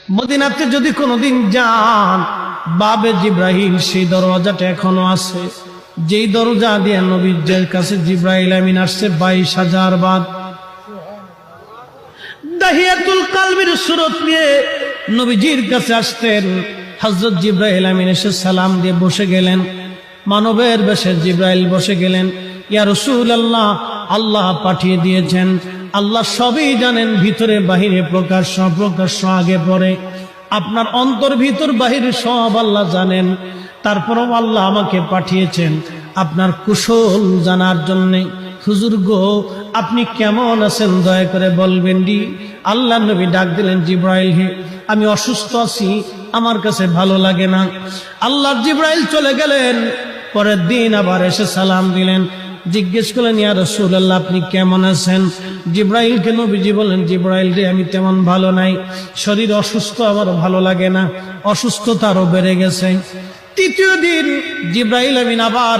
মদিনাতে যদি কোনোদিন যান, বাবে জিব্রাইল সেই দরওয়াজাটা এখনো আছে, যেই দরজা দিয়ে নবীর কাছে জিব্রাইল আমিন আসছে 22,000 বার। দাহিয়াতুল কালবির সুরত নিয়ে নবীজির কাছে আসতেন। হযরত জিব্রাইল আমিন এসে সালাম দিয়ে বসে গেলেন, মানবের বেশে জিব্রাইল বসে গেলেন। ইয়া রাসূলুল্লাহ, আল্লাহ পাঠিয়ে দিয়েছেন, আল্লাহ সবই জানেন, ভিতরে বাহিরে প্রকাশ্য অপ্রকাশ্য আগে পরে, আপনার অন্তর ভিতর বাহিরে সব আল্লাহ জানেন। তারপরও আল্লাহ আমাকে পাঠিয়েছেন আপনার কুশল জানার জন্যে। হুজুর গো, আপনি কেমন আছেন দয়া করে বলবেন দি। আল্লাহ নবী ডাক দিলেন, জিব্রাইল হে, আমি অসুস্থ আছি, আমার কাছে ভালো লাগে না। আল্লাহর জিব্রাইল চলে গেলেন। পরের দিন আবার এসে সালাম দিলেন, জিজ্ঞেস করলেন, ইয়া রাসূলুল্লাহ আপনি কেমন আছেন? জিব্রাইলকে নবীজি বলেন, জিব্রাইল রে, আমি তেমন ভালো নাই, শরীর অসুস্থ, আমার ভালো লাগে না, অসুস্থতা আরো বেড়ে গেছে। তৃতীয় দিন জিব্রাইল আমিন আবার